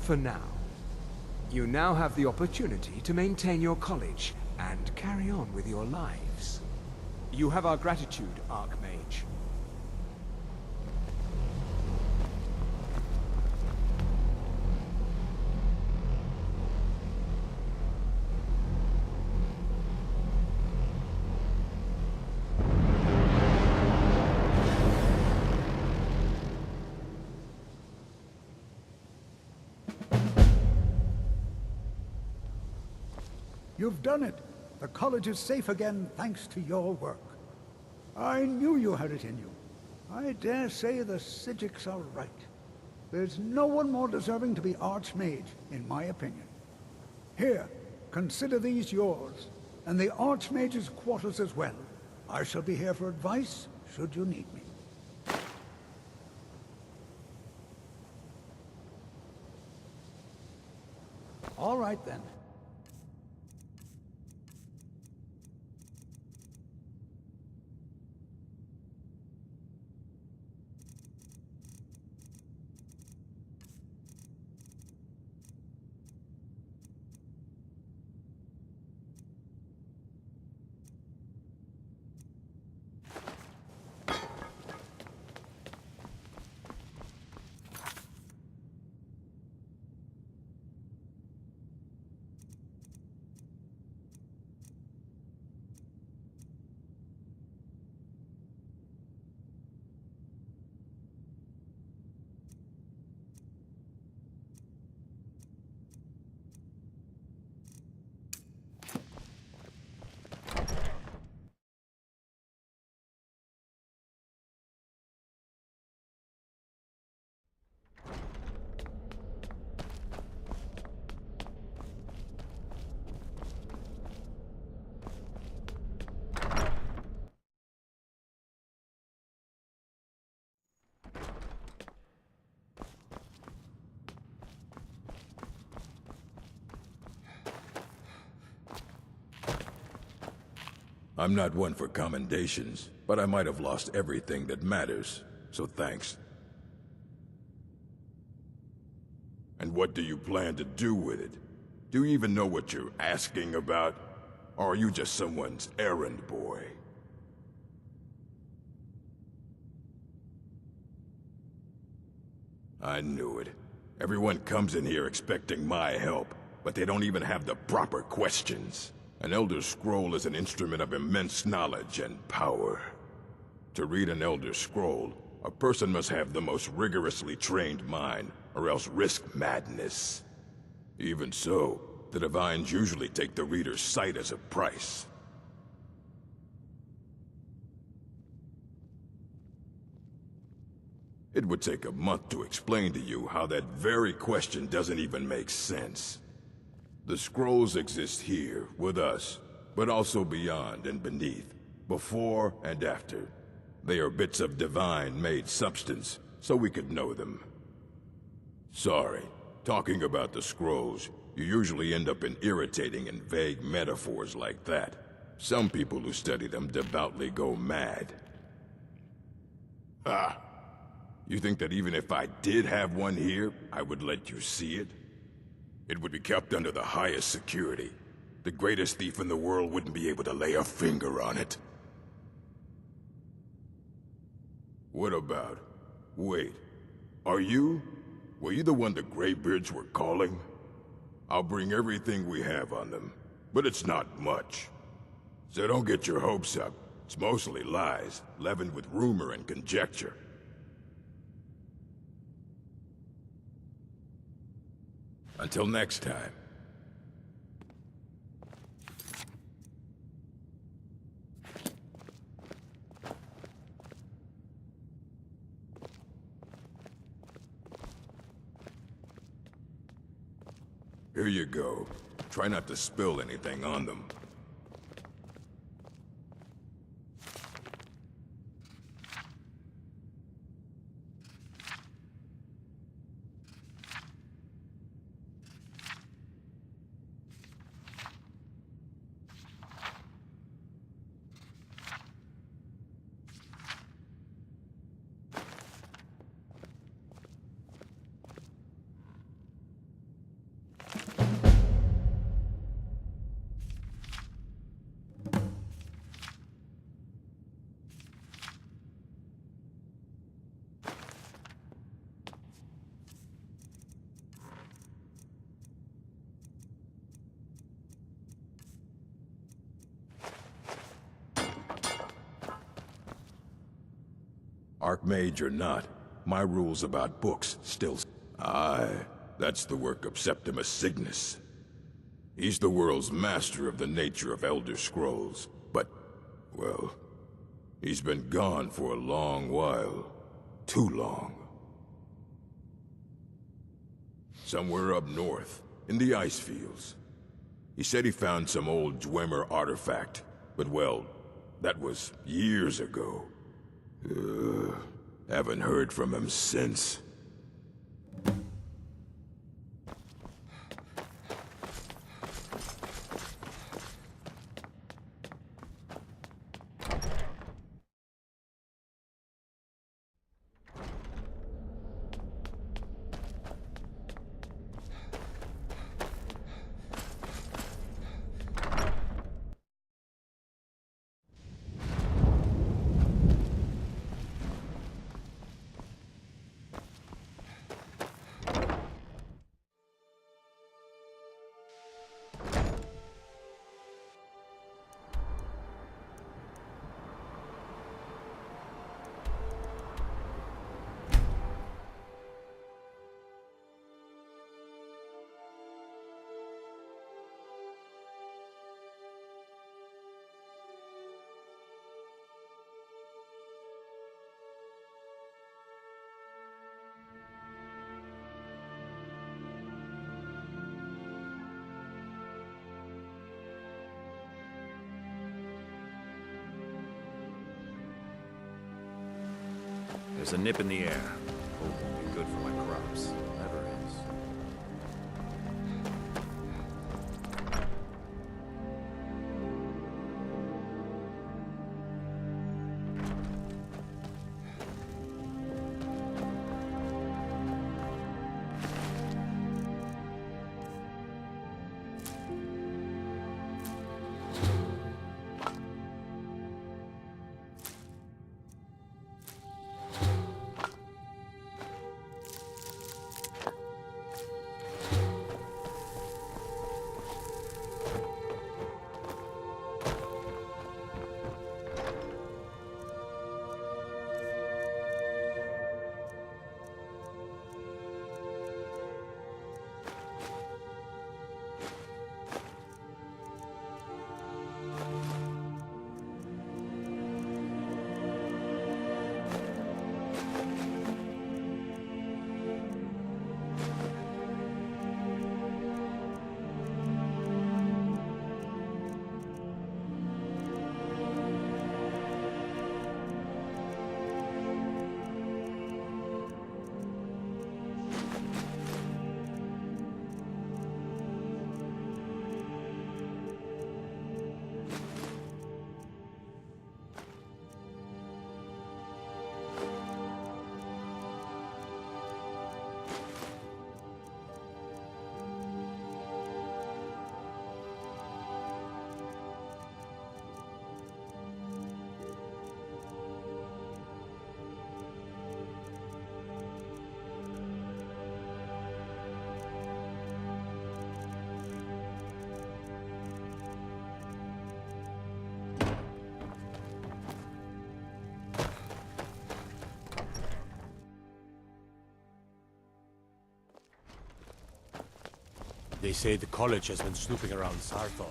for now. You now have the opportunity to maintain your college and carry on with your lives. You have our gratitude, Archmage. You've done it. The college is safe again thanks to your work. I knew you had it in you. I dare say the Psijics are right. There's no one more deserving to be Archmage, in my opinion. Here, consider these yours, and the Archmage's quarters as well. I shall be here for advice, should you need me. All right, then. I'm not one for commendations, but I might have lost everything that matters, so thanks. And what do you plan to do with it? Do you even know what you're asking about? Or are you just someone's errand boy? I knew it. Everyone comes in here expecting my help, but they don't even have the proper questions. An Elder Scroll is an instrument of immense knowledge and power. To read an Elder Scroll, a person must have the most rigorously trained mind, or else risk madness. Even so, the Divines usually take the reader's sight as a price. It would take a month to explain to you how that very question doesn't even make sense. The scrolls exist here, with us, but also beyond and beneath, before and after. They are bits of divine-made substance, so we could know them. Sorry, talking about the scrolls, you usually end up in irritating and vague metaphors like that. Some people who study them devoutly go mad. Ah! You think that even if I did have one here, I would let you see it? It would be kept under the highest security. The greatest thief in the world wouldn't be able to lay a finger on it. What about... Wait. Were you the one the Greybeards were calling? I'll bring everything we have on them, but it's not much. So don't get your hopes up. It's mostly lies, leavened with rumor and conjecture. Until next time. Here you go. Try not to spill anything on them. Archmage or not, my rules about books still... Aye, that's the work of Septimus Cygnus. He's the world's master of the nature of Elder Scrolls, but, well, he's been gone for a long while. Too long. Somewhere up north, in the ice fields. He said he found some old Dwemer artifact, but well, that was years ago. Haven't heard from him since. There's a nip in the air. Hope won't be good for my crops. Never is. They say the college has been snooping around Sarthor.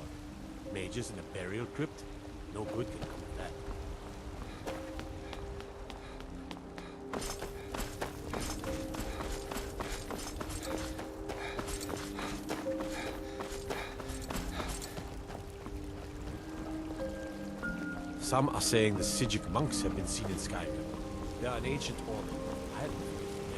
Mages in a burial crypt? No good can come of that. Some are saying the Sijic monks have been seen in Skyrim. They are an ancient order. I hadn't heard from them.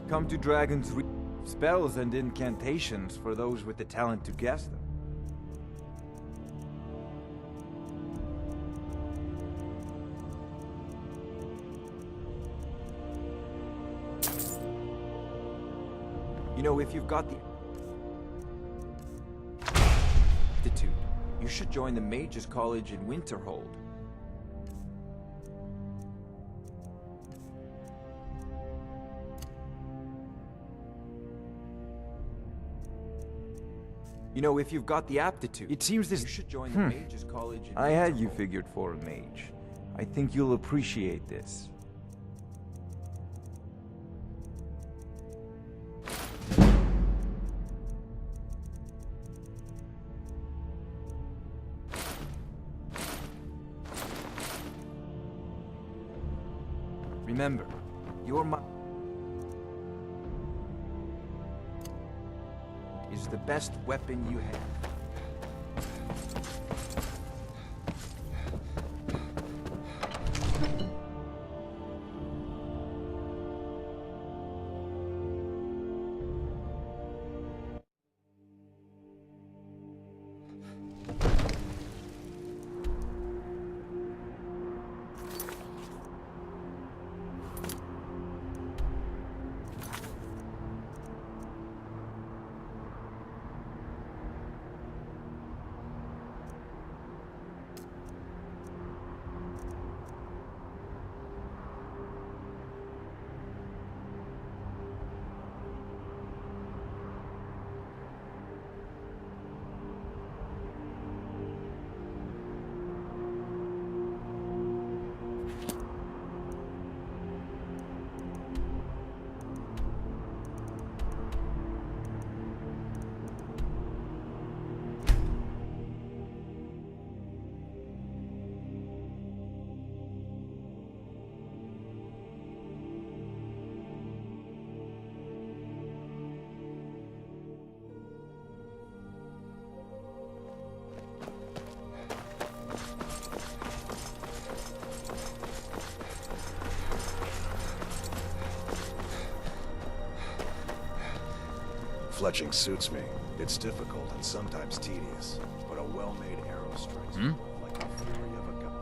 Come to Dragon's Reach. Spells and incantations for those with the talent to cast them. You know, if you've got the aptitude, you should join the Mages College in Winterhold. You know, if you've got the aptitude, it seems this. You should join the Mages College. I had you figured for a mage. I think you'll appreciate this. Remember, your mind is the best weapon you have. Fletching suits me. It's difficult and sometimes tedious, but a well-made arrow strikes like a fury of a gun.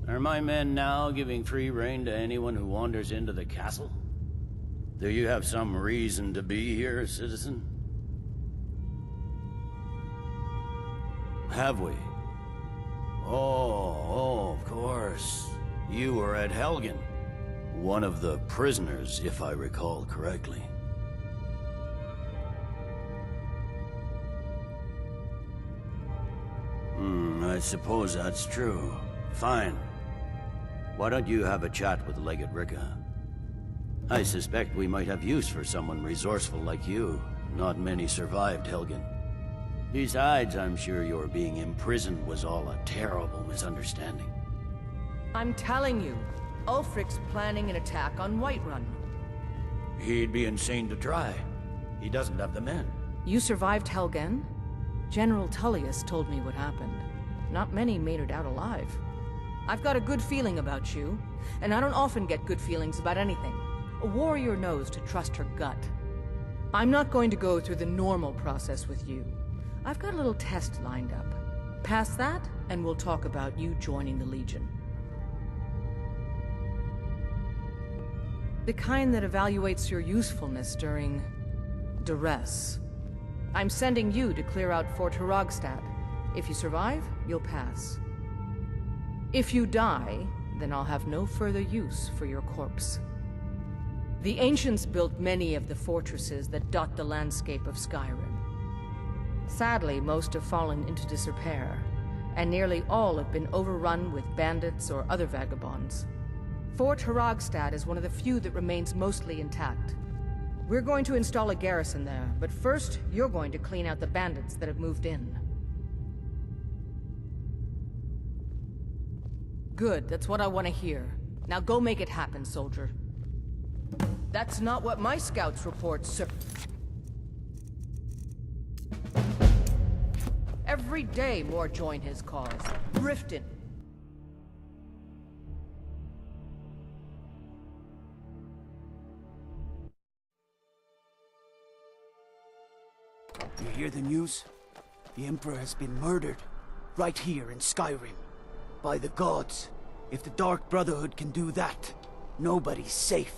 Are my men now giving free rein to anyone who wanders into the castle? Do you have some reason to be here, citizen? Have we? Oh, of course. You were at Helgen. One of the prisoners, if I recall correctly. I suppose that's true. Fine. Why don't you have a chat with Legate Ricka? I suspect we might have use for someone resourceful like you. Not many survived Helgen. Besides, I'm sure your being imprisoned was all a terrible misunderstanding. I'm telling you, Ulfric's planning an attack on Whiterun. He'd be insane to try. He doesn't have the men. You survived Helgen? General Tullius told me what happened. Not many made it out alive. I've got a good feeling about you, and I don't often get good feelings about anything. A warrior knows to trust her gut. I'm not going to go through the normal process with you. I've got a little test lined up. Pass that, and we'll talk about you joining the Legion. The kind that evaluates your usefulness during duress. I'm sending you to clear out Fort Hrogstad. If you survive, you'll pass. If you die, then I'll have no further use for your corpse. The ancients built many of the fortresses that dot the landscape of Skyrim. Sadly, most have fallen into disrepair, and nearly all have been overrun with bandits or other vagabonds. Fort Hrogstad is one of the few that remains mostly intact. We're going to install a garrison there, but first, you're going to clean out the bandits that have moved in. Good, that's what I want to hear. Now go make it happen, soldier. That's not what my scouts report, sir. Every day more join his cause. Grifton. You hear the news? The Emperor has been murdered. Right here in Skyrim. By the gods. If the Dark Brotherhood can do that, nobody's safe.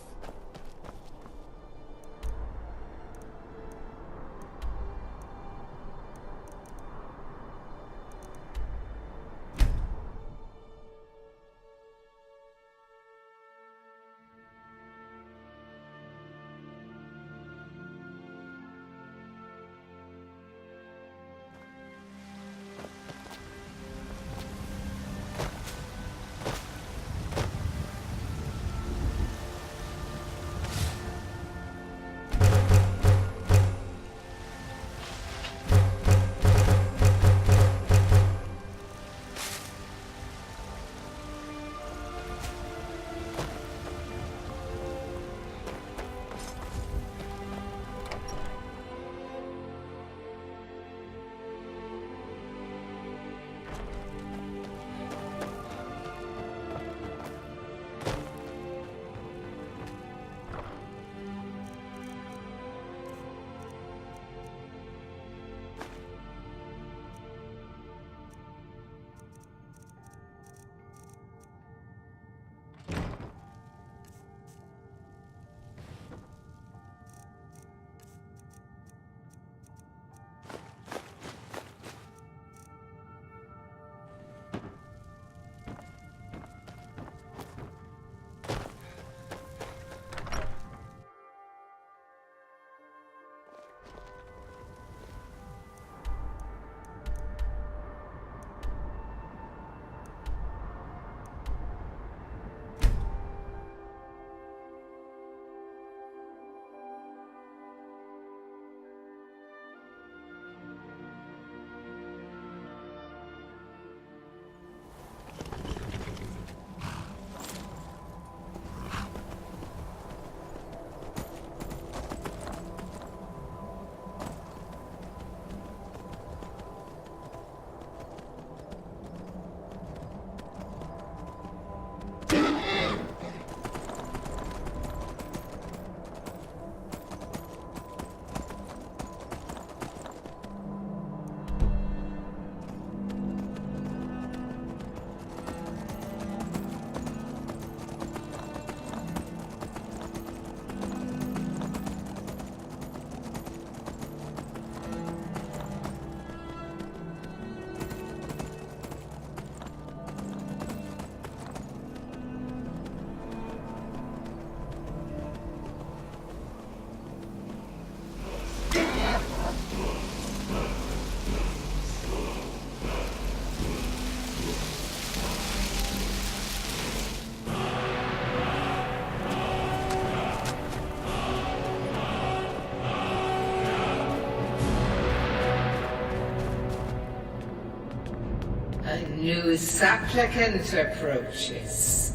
A new supplicant approaches.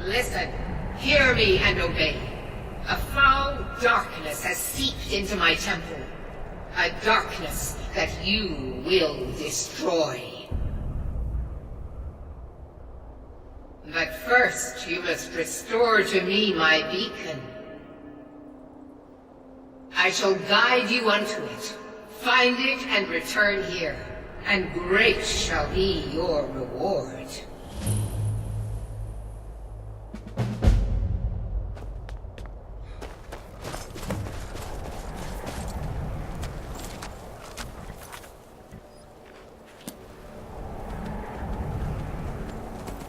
Listen, hear me and obey. A foul darkness has seeped into my temple. A darkness that you will destroy. But first, you must restore to me my beacon. I shall guide you unto it. Find it and return here, and great shall be your reward.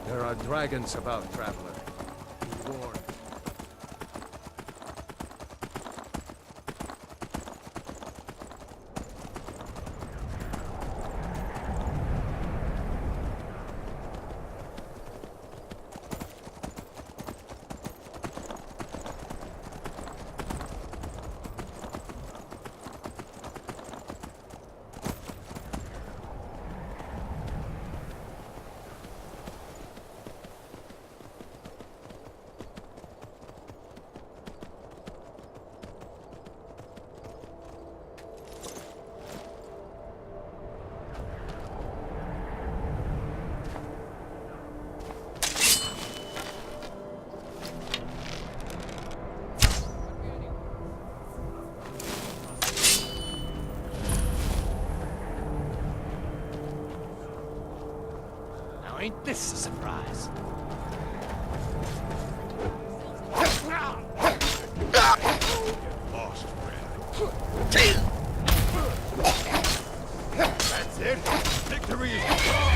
There are dragons about, traveler. Be warned. Now ain't this a surprise? Lost, friend. That's it. Victory is